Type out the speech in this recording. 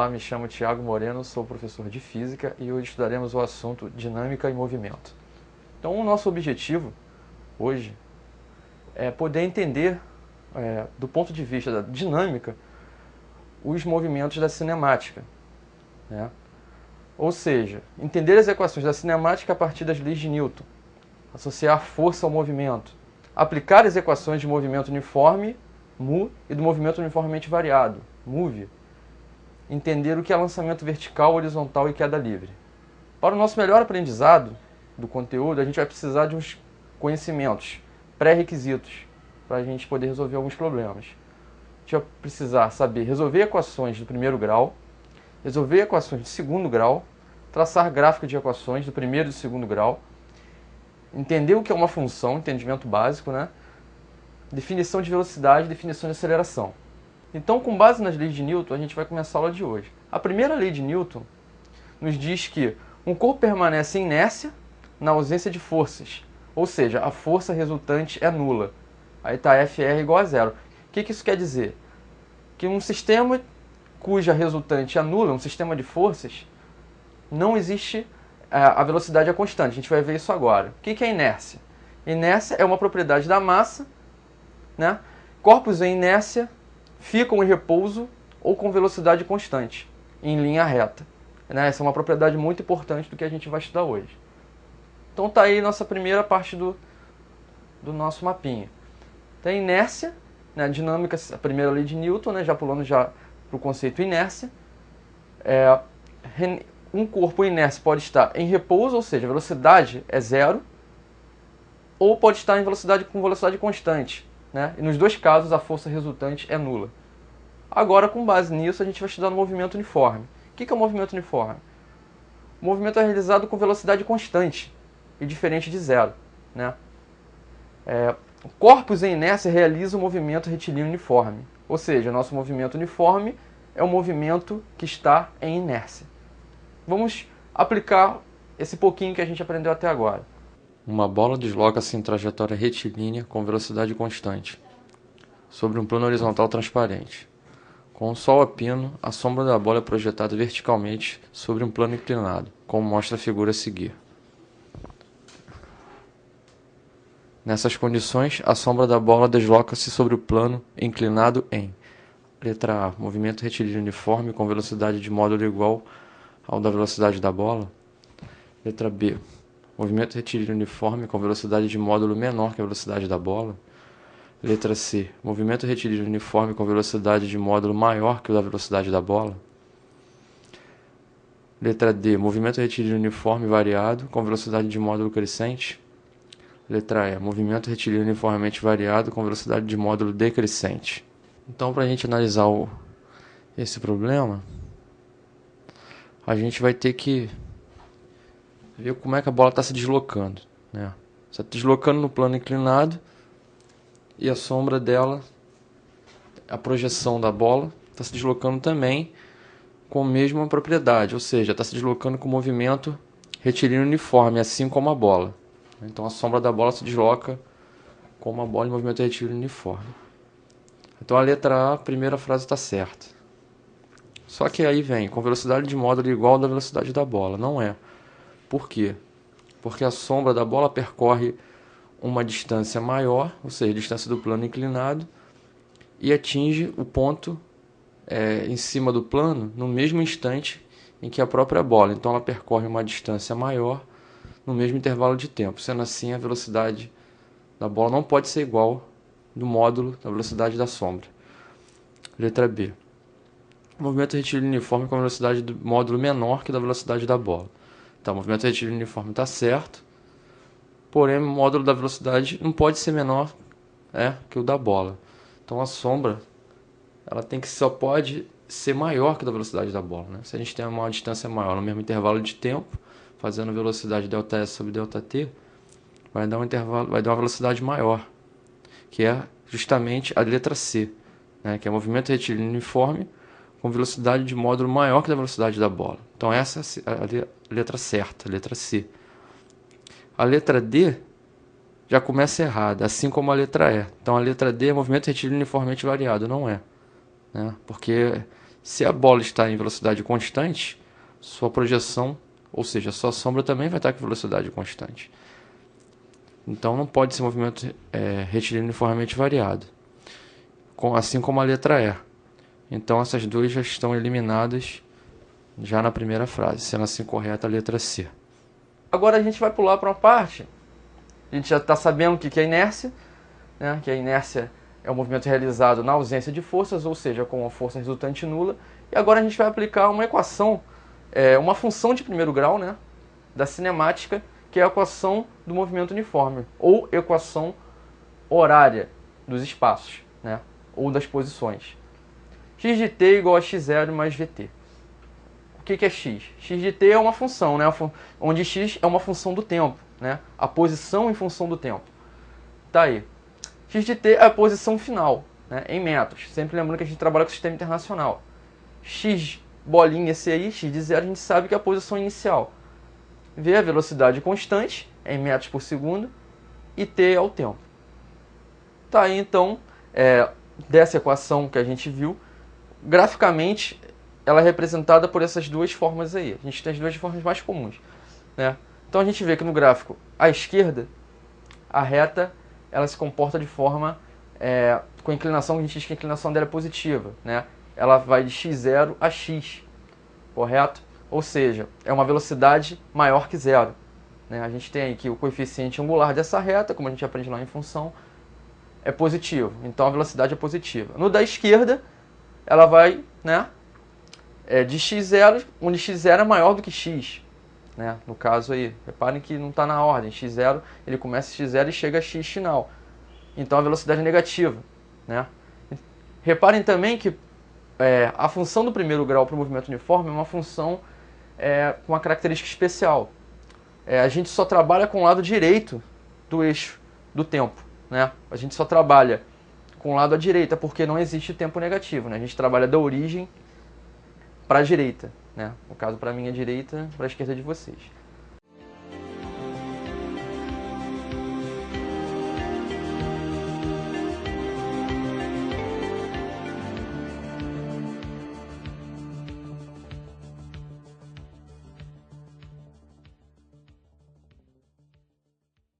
Olá, me chamo Thiago Moreno, sou professor de Física e hoje estudaremos o assunto dinâmica e movimento. Então, o nosso objetivo hoje é poder entender, do ponto de vista da dinâmica, os movimentos da cinemática, né? Ou seja, entender as equações da cinemática a partir das leis de Newton, associar força ao movimento, aplicar as equações de movimento uniforme, mu, e do movimento uniformemente variado, move, entender o que é lançamento vertical, horizontal e queda livre. Para o nosso melhor aprendizado do conteúdo, a gente vai precisar de uns conhecimentos pré-requisitos para a gente poder resolver alguns problemas. A gente vai precisar saber resolver equações do primeiro grau, resolver equações do segundo grau, traçar gráfico de equações do primeiro e do segundo grau, entender o que é uma função, entendimento básico, né? Definição de velocidade, definição de aceleração. Então, com base nas leis de Newton, a gente vai começar a aula de hoje. A primeira lei de Newton nos diz que um corpo permanece em inércia na ausência de forças, ou seja, a força resultante é nula. Aí está FR igual a zero. O que isso quer dizer? Que um sistema cuja resultante é nula, um sistema de forças, não existe a velocidade é constante. A gente vai ver isso agora. O que é inércia? Inércia é uma propriedade da massa, né? Corpos em inércia ficam em repouso ou com velocidade constante, em linha reta. Né? Essa é uma propriedade muito importante do que a gente vai estudar hoje. Então está aí nossa primeira parte do nosso mapinha. Tem inércia, né? Dinâmica, a primeira lei de Newton, né? Já pulando para o conceito inércia. Um corpo em inércia pode estar em repouso, ou seja, a velocidade é zero, ou pode estar em com velocidade constante. Né? E nos dois casos a força resultante é nula. Agora, com base nisso, a gente vai estudar no movimento uniforme. O que é o movimento uniforme? O movimento é realizado com velocidade constante e diferente de zero. Né? Corpos em inércia realizam o movimento retilíneo uniforme. Ou seja, nosso movimento uniforme é o movimento que está em inércia. Vamos aplicar esse pouquinho que a gente aprendeu até agora. Uma bola desloca-se em trajetória retilínea com velocidade constante, sobre um plano horizontal transparente. Com o sol a pino, a sombra da bola é projetada verticalmente sobre um plano inclinado, como mostra a figura a seguir. Nessas condições, a sombra da bola desloca-se sobre o plano inclinado em: letra A, movimento retilíneo uniforme com velocidade de módulo igual ao da velocidade da bola. Letra B, movimento retilíneo uniforme com velocidade de módulo menor que a velocidade da bola. Letra C, movimento retilíneo uniforme com velocidade de módulo maior que o da velocidade da bola. Letra D, movimento retilíneo uniforme variado com velocidade de módulo crescente. Letra E, movimento retilíneo uniformemente variado com velocidade de módulo decrescente. Então, para a gente analisar esse problema, a gente vai ter que ver como é que a bola está se deslocando. Né? Está deslocando no plano inclinado e a sombra dela, a projeção da bola, está se deslocando também com a mesma propriedade, ou seja, está se deslocando com movimento retilíneo uniforme, assim como a bola. Então a sombra da bola se desloca como a bola em movimento retilíneo uniforme. Então a letra A, a primeira frase está certa. Só que aí vem, com velocidade de módulo igual da velocidade da bola. Não é. Por quê? Porque a sombra da bola percorre uma distância maior, ou seja, a distância do plano inclinado, e atinge o ponto em cima do plano no mesmo instante em que a própria bola. Então ela percorre uma distância maior no mesmo intervalo de tempo. Sendo assim, a velocidade da bola não pode ser igual do módulo da velocidade da sombra. Letra B. Movimento retilíneo uniforme com velocidade do módulo menor que da velocidade da bola. Então, o movimento retilíneo uniforme está certo, porém o módulo da velocidade não pode ser menor que o da bola. Então a sombra ela só pode ser maior que a da velocidade da bola. Né? Se a gente tem uma distância maior no mesmo intervalo de tempo, fazendo velocidade ΔS sobre ΔT, vai dar uma velocidade maior, que é justamente a letra C, né? Que é movimento retilíneo uniforme com velocidade de módulo maior que a velocidade da bola. Então essa é a letra certa, a letra C. A letra D já começa errada, assim como a letra E. Então a letra D é movimento retilíneo uniformemente variado, não é. Né? Porque Se a bola está em velocidade constante, sua projeção, ou seja, sua sombra também vai estar com velocidade constante. Então não pode ser movimento retilíneo uniformemente variado, assim como a letra E. Então essas duas já estão eliminadas já na primeira frase, sendo assim correta a letra C. Agora a gente vai pular para uma parte, a gente já está sabendo o que é inércia, né? Que a inércia é um movimento realizado na ausência de forças, ou seja, com a força resultante nula. E agora a gente vai aplicar uma equação, uma função de primeiro grau, né, da cinemática, que é a equação do movimento uniforme, ou equação horária dos espaços, né, ou das posições. X de t igual a x0 mais vt. O que é x? X de t é uma função, né, onde x é uma função do tempo, né, a posição em função do tempo. Tá aí. X de t é a posição final, né, em metros. Sempre lembrando que a gente trabalha com o sistema internacional. X bolinha esse aí, x de 0, a gente sabe que é a posição inicial. V é a velocidade constante, em metros por segundo, e t é o tempo. Tá aí então, dessa equação que a gente viu, graficamente ela é representada por essas duas formas aí. A gente tem as duas formas mais comuns, né? Então a gente vê que no gráfico à esquerda, a reta ela se comporta de forma com a inclinação, a gente diz que a inclinação dela é positiva, né? Ela vai de x0 a x, correto? Ou seja, é uma velocidade maior que zero, né? A gente tem aqui o coeficiente angular dessa reta, como a gente aprende lá em função, é positivo, então a velocidade é positiva. No da esquerda, ela vai, né, de x0, onde x0 é maior do que x, né? No caso aí, reparem que não está na ordem, x0, ele começa x0 e chega a x final, então a velocidade é negativa, né? Reparem também que a função do primeiro grau para o movimento uniforme é uma função com uma característica especial. A gente só trabalha com o lado direito do eixo do tempo, né? A gente só trabalha com o lado à direita, porque não existe tempo negativo, né? A gente trabalha da origem para a direita, né? No caso, para a minha direita, para a esquerda de vocês.